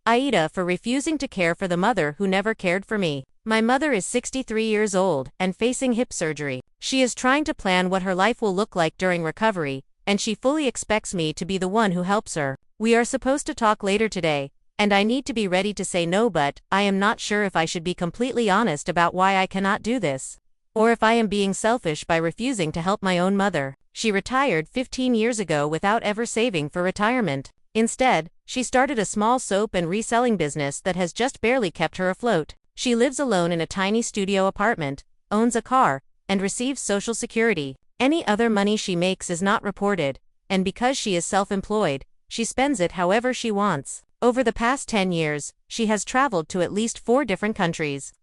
AITA for refusing to care for the mother who never cared for me. My mother is 63 years old and facing hip surgery. She is trying to plan what her life will look like during recovery, and she fully expects me to be the one who helps her. We are supposed to talk later today, and I need to be ready to say no, but I am not sure if I should be completely honest about why I cannot do this, or if I am being selfish by refusing to help my own mother. She retired 15 years ago without ever saving for retirement. Instead, she started a small soap and reselling business that has just barely kept her afloat. She lives alone in a tiny studio apartment, owns a car, and receives Social Security. Any other money she makes is not reported, and because she is self-employed, she spends it however she wants. Over the past 10 years, she has traveled to at least 4 different countries,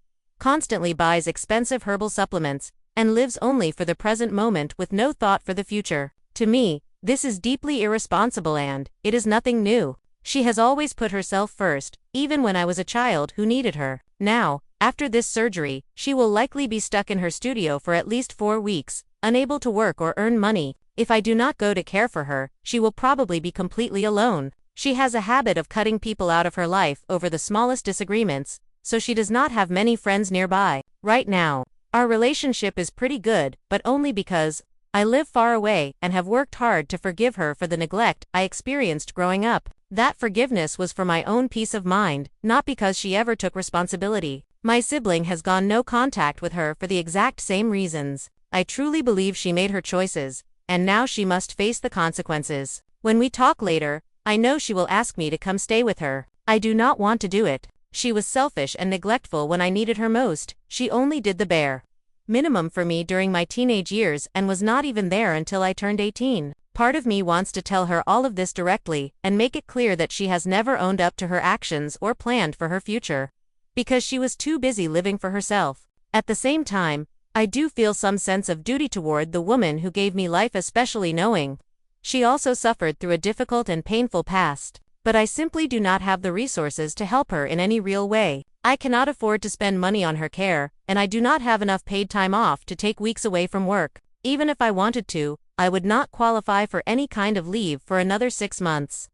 constantly buys expensive herbal supplements, and lives only for the present moment with no thought for the future. To me, this is deeply irresponsible and it is nothing new. She has always put herself first, even when I was a child who needed her. Now, after this surgery, she will likely be stuck in her studio for at least 4 weeks, unable to work or earn money. If I do not go to care for her, she will probably be completely alone. She has a habit of cutting people out of her life over the smallest disagreements, so she does not have many friends nearby. Right now, our relationship is pretty good, but only because I live far away and have worked hard to forgive her for the neglect I experienced growing up. That forgiveness was for my own peace of mind, not because she ever took responsibility. My sibling has gone no contact with her for the exact same reasons. I truly believe she made her choices, and now she must face the consequences. When we talk later, I know she will ask me to come stay with her. I do not want to do it. She was selfish and neglectful when I needed her most. She only did the bare minimum for me during my teenage years and was not even there until I turned 18. Part of me wants to tell her all of this directly and make it clear that she has never owned up to her actions or planned for her future, because she was too busy living for herself. At the same time, I do feel some sense of duty toward the woman who gave me life, especially knowing she also suffered through a difficult and painful past. But I simply do not have the resources to help her in any real way. I cannot afford to spend money on her care, and I do not have enough paid time off to take weeks away from work. Even if I wanted to, I would not qualify for any kind of leave for another 6 months.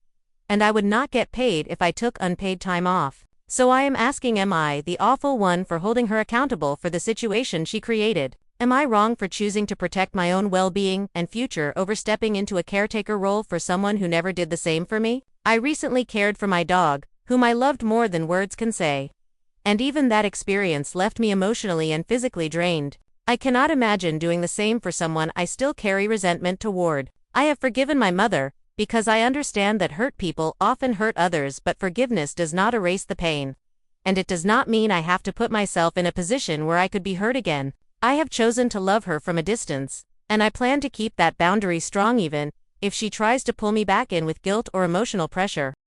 And I would not get paid if I took unpaid time off. So I am asking, am I the awful one for holding her accountable for the situation she created? Am I wrong for choosing to protect my own well-being and future over stepping into a caretaker role for someone who never did the same for me? I recently cared for my dog, whom I loved more than words can say. And even that experience left me emotionally and physically drained. I cannot imagine doing the same for someone I still carry resentment toward. I have forgiven my mother, because I understand that hurt people often hurt others, but forgiveness does not erase the pain. And it does not mean I have to put myself in a position where I could be hurt again. I have chosen to love her from a distance, and I plan to keep that boundary strong even if she tries to pull me back in with guilt or emotional pressure.